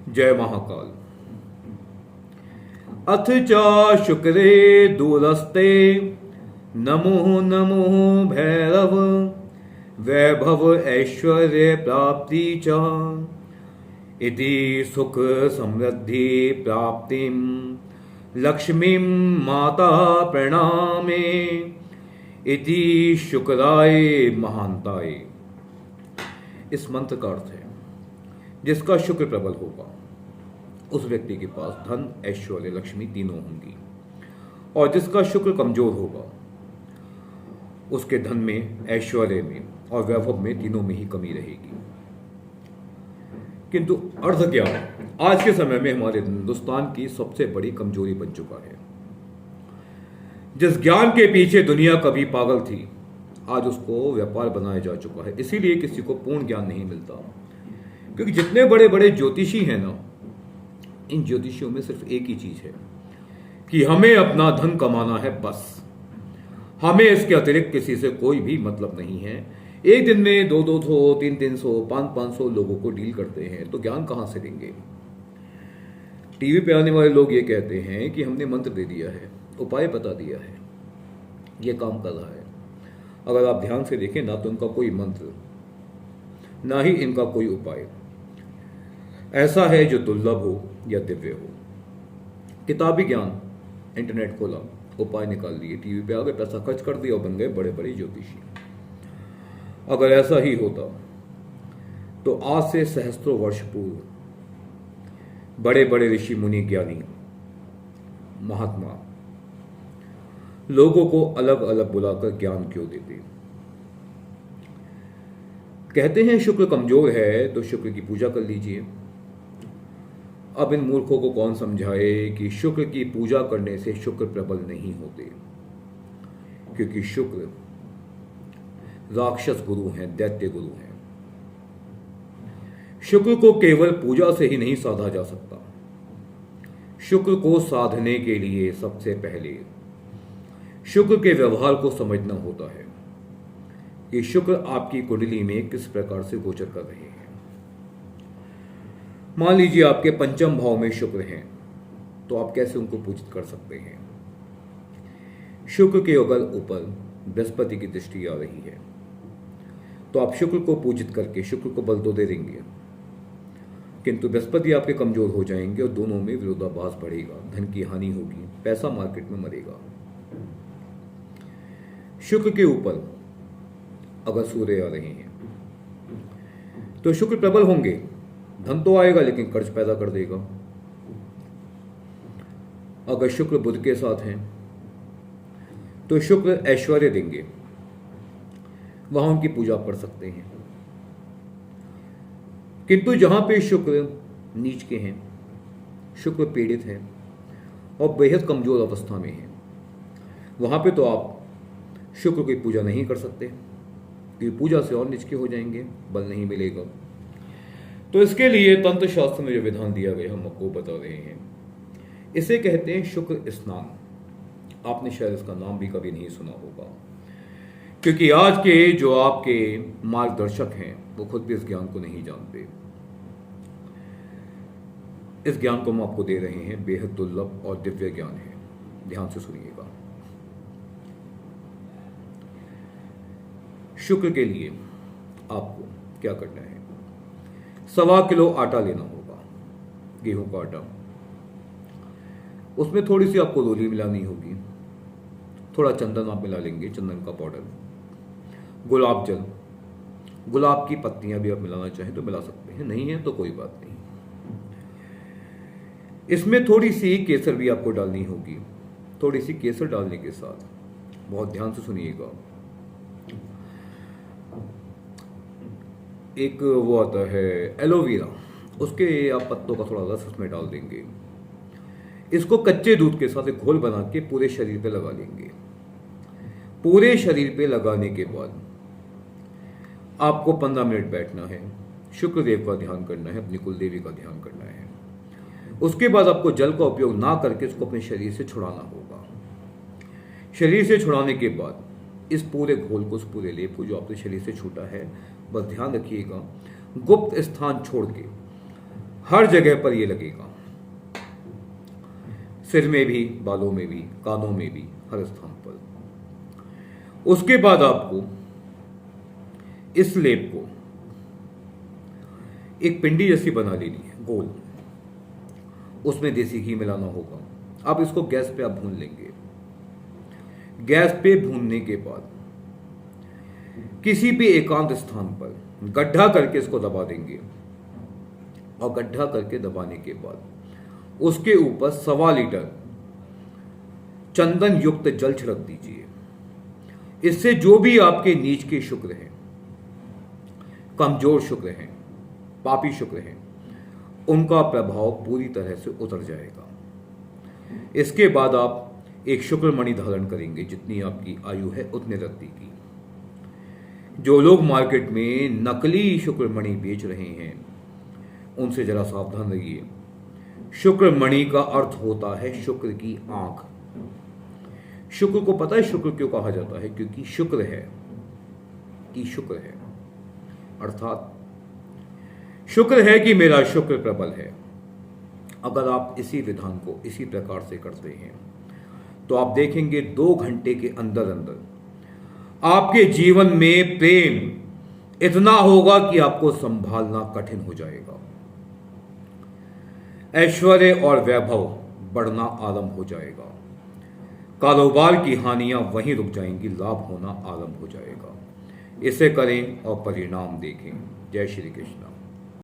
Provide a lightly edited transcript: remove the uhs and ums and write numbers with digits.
जय महाकाल। अथ च शुक्रे दूरस्ते नमो नमो भैरव वैभव ऐश्वर्य प्राप्ति च इति सुख समृद्धि प्राप्तिम लक्ष्मीं माता प्रणामे इति शुक्राय महांताय। इस मंत्र का अर्थ है जिसका शुक्र प्रबल होगा उस व्यक्ति के पास धन ऐश्वर्य लक्ष्मी तीनों होंगी, और जिसका शुक्र कमजोर होगा उसके धन में ऐश्वर्य में और वैभव में तीनों में ही कमी रहेगी। किंतु अर्थ क्या आज के समय में हमारे हिंदुस्तान की सबसे बड़ी कमजोरी बन चुका है। जिस ज्ञान के पीछे दुनिया कभी पागल थी आज उसको व्यापार बनाया जा चुका है। इसीलिए किसी को पूर्ण ज्ञान नहीं मिलता, क्योंकि जितने बड़े बड़े ज्योतिषी हैं ना, इन ज्योतिषियों में सिर्फ एक ही चीज है कि हमें अपना धन कमाना है, बस हमें इसके अतिरिक्त किसी से कोई भी मतलब नहीं है। एक दिन में 200 300 500 लोगों को डील करते हैं तो ज्ञान कहां से देंगे। टीवी पे आने वाले लोग ये कहते हैं कि हमने मंत्र दे दिया है, उपाय बता दिया है, ये काम कर रहा है। अगर आप ध्यान से देखें ना तो इनका कोई मंत्र ना ही इनका कोई उपाय ऐसा है जो दुर्लभ हो या दिव्य हो। किताबी ज्ञान, इंटरनेट खोला, उपाय निकाल लिए, टीवी पे आ गए, पैसा खर्च कर दिया और बन गए बड़े बड़े ज्योतिषी। अगर ऐसा ही होता तो आज से सहस्त्रों वर्ष पूर्व बड़े बड़े ऋषि मुनि ज्ञानी महात्मा लोगों को अलग अलग बुलाकर ज्ञान क्यों देते। कहते हैं शुक्र कमजोर है तो शुक्र की पूजा कर लीजिए। अब इन मूर्खों को कौन समझाए कि शुक्र की पूजा करने से शुक्र प्रबल नहीं होते, क्योंकि शुक्र राक्षस गुरु हैं, दैत्य गुरु हैं। शुक्र को केवल पूजा से ही नहीं साधा जा सकता। शुक्र को साधने के लिए सबसे पहले शुक्र के व्यवहार को समझना होता है कि शुक्र आपकी कुंडली में किस प्रकार से गोचर कर रहे हैं। मान लीजिए आपके पंचम भाव में शुक्र हैं तो आप कैसे उनको पूजित कर सकते हैं। शुक्र के अगर ऊपर बृहस्पति की दृष्टि आ रही है तो आप शुक्र को पूजित करके शुक्र को बल तो दे देंगे, किंतु बृहस्पति आपके कमजोर हो जाएंगे और दोनों में विरोधाभास बढ़ेगा, धन की हानि होगी, पैसा मार्केट में मरेगा। शुक्र के ऊपर अगर सूर्य आ रहे हैं तो शुक्र प्रबल होंगे, धन तो आएगा लेकिन कर्ज पैदा कर देगा। अगर शुक्र बुध के साथ हैं तो शुक्र ऐश्वर्य देंगे, वहां उनकी पूजा कर सकते हैं। किंतु जहां पे शुक्र नीच के हैं, शुक्र पीड़ित हैं और बेहद कमजोर अवस्था में हैं, वहां पे तो आप शुक्र की पूजा नहीं कर सकते, क्योंकि पूजा से और नीच के हो जाएंगे, बल नहीं मिलेगा। तो इसके लिए तंत्र शास्त्र में जो विधान दिया गया हम आपको बता रहे हैं। इसे कहते हैं शुक्र स्नान। आपने शायद इसका नाम भी कभी नहीं सुना होगा, क्योंकि आज के जो आपके मार्गदर्शक हैं वो खुद भी इस ज्ञान को नहीं जानते। इस ज्ञान को हम आपको दे रहे हैं, बेहद दुर्लभ और दिव्य ज्ञान है। ध्यान से सुनिएगा। शुक्र के लिए आपको क्या करना है, 1.25 किलो आटा लेना होगा, गेहूं का आटा। उसमें थोड़ी सी आपको रोली मिलानी होगी, थोड़ा चंदन आप मिला लेंगे, चंदन का पाउडर, गुलाब जल, गुलाब की पत्तियां भी आप मिलाना चाहें तो मिला सकते हैं, नहीं है तो कोई बात नहीं। इसमें थोड़ी सी केसर भी आपको डालनी होगी। थोड़ी सी केसर डालने के साथ, बहुत ध्यान से सुनिएगा, एक वो आता है एलोवेरा, उसके आप पत्तों का थोड़ा रस उसमें डाल देंगे। इसको कच्चे दूध के साथ एक घोल बना के पूरे शरीर पे लगा लेंगे। पूरे शरीर पे लगाने के बाद आपको 15 मिनट बैठना है, शुक्रदेव का ध्यान करना है, अपनी कुलदेवी का ध्यान करना है। उसके बाद आपको जल का उपयोग ना करके इसको अपने शरीर से छुड़ाना होगा। शरीर से छुड़ाने के बाद इस पूरे घोल को, उस पूरे लेप को जो आपके शरीर से छूटा है, बस ध्यान रखिएगा गुप्त स्थान छोड़ के हर जगह पर ये लगेगा, सिर में भी, बालों में भी, कानों में भी, हर स्थान पर। उसके बाद आपको इस लेप को एक पिंडी जैसी बना लेनी है, गोल। उसमें देसी घी मिलाना होगा। अब इसको गैस पे आप भून लेंगे। गैस पे भूनने के बाद किसी भी एकांत स्थान पर गड्ढा करके इसको दबा देंगे, और गड्ढा करके दबाने के बाद उसके ऊपर 1.25 लीटर चंदन युक्त जल छिड़क दीजिए। इससे जो भी आपके नीच के शुक्र हैं, कमजोर शुक्र हैं, पापी शुक्र हैं, उनका प्रभाव पूरी तरह से उतर जाएगा। इसके बाद आप एक शुक्र मणि धारण करेंगे, जितनी आपकी आयु है उतने रत्ती की। जो लोग मार्केट में नकली शुक्र मणि बेच रहे हैं, उनसे जरा सावधान रहिए। शुक्र मणि का अर्थ होता है शुक्र की आंख। शुक्र को पता है शुक्र क्यों कहा जाता है? क्योंकि शुक्र है कि शुक्र है, अर्थात शुक्र है कि मेरा शुक्र प्रबल है। अगर आप इसी विधान को इसी प्रकार से करते हैं तो आप देखेंगे 2 घंटे के अंदर अंदर आपके जीवन में प्रेम इतना होगा कि आपको संभालना कठिन हो जाएगा। ऐश्वर्य और वैभव बढ़ना आरंभ हो जाएगा। कारोबार की हानियां वहीं रुक जाएंगी, लाभ होना आरंभ हो जाएगा। इसे करें और परिणाम देखें। जय श्री कृष्ण।